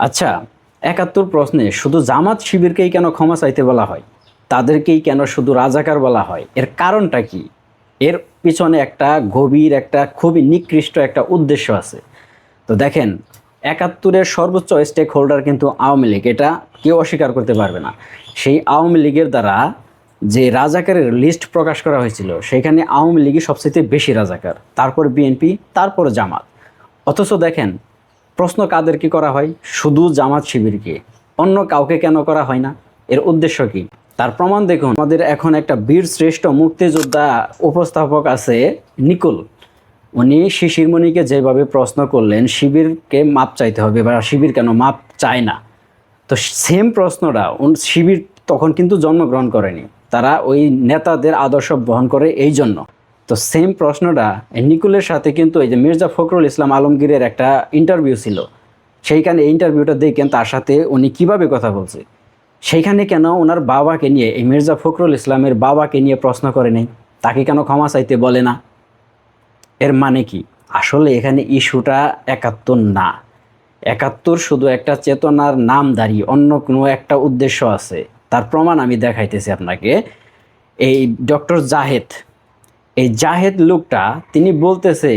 আচ্ছা, ৭১ প্রশ্নে শুধু জামাত শিবিরকেই কেন ক্ষমা চাইতে বলা হয়? তাদেরকেই কেন শুধু রাজাকার বলা হয়? এর কারণটা কি? এর পিছনে একটা গভীর একটা খুবই নিকৃষ্ট একটা উদ্দেশ্য আছে। তো দেখেন, ৭১-এর সর্বোচ্চ স্টেক হোল্ডার কিন্তু আওয়ামী লীগ, এটা কেউ অস্বীকার করতে পারবে না। সেই আওয়ামী লীগের দ্বারা যে রাজাকারের লিস্ট প্রকাশ করা হয়েছিল, সেখানে আওয়ামী লীগই সবচেয়ে বেশি রাজাকার, তারপর বিএনপি, তারপর জামাত। অথচ দেখেন, প্রশ্ন কাদেরকে করা হয়? শুধু জামাত শিবিরকে, অন্য কাউকে কেন করা হয় না? এর উদ্দেশ্য কি? তার প্রমাণ দেখুন। আমাদের এখন একটা বীর শ্রেষ্ঠ মুক্তিযোদ্ধা উপস্থাপক আছে, নিকুল। উনি শিশিরমণিকে যেভাবে প্রশ্ন করলেন শিবিরকে মাপ চাইতে হবে বা শিবির কেন মাপ চায় না, তো সেম প্রশ্নটা শিবির তখন কিন্তু জন্মগ্রহণ করেনি, তারা ওই নেতাদের আদর্শ বহন করে এই জন্য। তো সেম প্রশ্নটা নিকুলের সাথে কিন্তু এই যে মির্জা ফখরুল ইসলাম আলমগীরের একটা ইন্টারভিউ ছিল, সেইখানে এই ইন্টারভিউটা দেখেন তার সাথে উনি কিভাবে কথা বলছে। সেইখানে কেন ওনার বাবাকে নিয়ে, এই মির্জা ফখরুল ইসলামের বাবাকে নিয়ে প্রশ্ন করে নেই? তাকে কেন ক্ষমা চাইতে বলে না? এর মানে কি? আসলে এখানে ইস্যুটা ৭১ না। ৭১ শুধু একটা চেতনার নামধারী, অন্য কোনো একটা উদ্দেশ্য আছে। তার প্রমাণ আমি দেখাইতেছি আপনাকে। এই ডক্টর জাহেদ, এই জাহেদ লোকটা, তিনি বলতেছে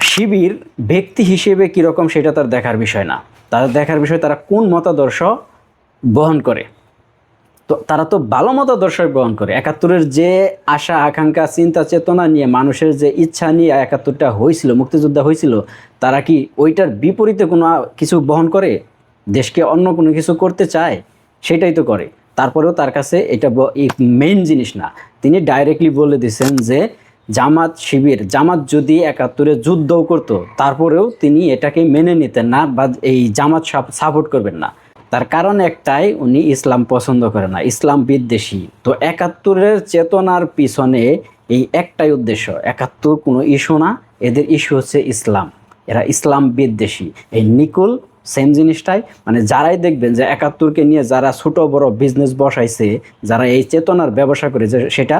শিবির ব্যক্তি হিসেবে কীরকম সেটা তার দেখার বিষয় না, তার দেখার বিষয় তারা কোন মতাদর্শ বহন করে। তো তারা তো ভালো মতাদর্শ বহন করে। ৭১-এর যে আশা আকাঙ্ক্ষা চিন্তা চেতনা নিয়ে, মানুষের যে ইচ্ছা নিয়ে ৭১-টা হয়েছিল, মুক্তিযোদ্ধা হয়েছিল, তারা কি ওইটার বিপরীতে কোনো কিছু বহন করে? দেশকে অন্য কোনো কিছু করতে চায়? সেটাই তো করে। তারপরেও তার কাছে এটা মেইন জিনিস না। তিনি ডাইরেক্টলি বলে দিয়েছেন যে জামাত শিবির, জামাত যদি ৭১-এ যুদ্ধও করতো, তারপরেও তিনি এটাকে মেনে নিতেন না বা এই জামাত সাপোর্ট করবেন না। তার কারণ একটাই, উনি ইসলাম পছন্দ করে না, ইসলাম বিদ্বেষী। তো ৭১-এর চেতনার পিছনে এই একটাই উদ্দেশ্য। ৭১ কোনো ইস্যু না, এদের ইস্যু হচ্ছে ইসলাম। এরা ইসলাম বিদ্বেষী। এই নিকুল সেম জিনিসটাই, মানে যারাই দেখবেন যে ৭১-কে নিয়ে যারা ছোট বড় বিজনেস বসাইছে, যারা এই চেতনার ব্যবসা করে, যে সেটা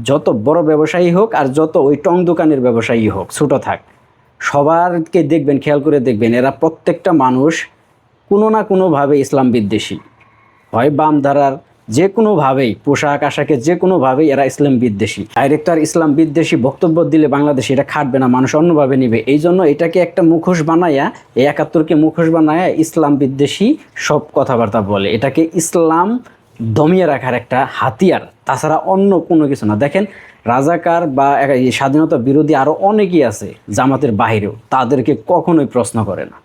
যত বড় ব্যবসায়ী হোক আর যত ওই টং দোকানের ব্যবসায়ী হোক, ছোট থাক, সবারকে দেখবেন, খেয়াল করে দেখবেন, এরা প্রত্যেকটা মানুষ কোনো না কোনোভাবে ইসলাম বিদ্বেষী। হয় বাম ধারার, যে কোনোভাবেই, পোশাক আশাকে যে কোনোভাবেই এরা ইসলাম বিদ্বেষী। ডাইরেক্ট আর ইসলাম বিদ্বেষী বক্তব্য দিলে বাংলাদেশে এটা খাটবে না, মানুষ অন্যভাবে নেবে। এই জন্য এটাকে একটা মুখোশ বানাইয়া, এই ৭১-কে মুখোশ বানাইয়া ইসলাম বিদ্বেষী সব কথাবার্তা বলে। এটাকে ইসলাম দমিয়ে রাখার একটা হাতিয়ার, তাছাড়া অন্য কোনো কিছু না। দেখেন, রাজাকার বা স্বাধীনতা বিরোধী আরও অনেকেই আছে জামাতের বাহিরেও, তাদেরকে কখনোই প্রশ্ন করে না।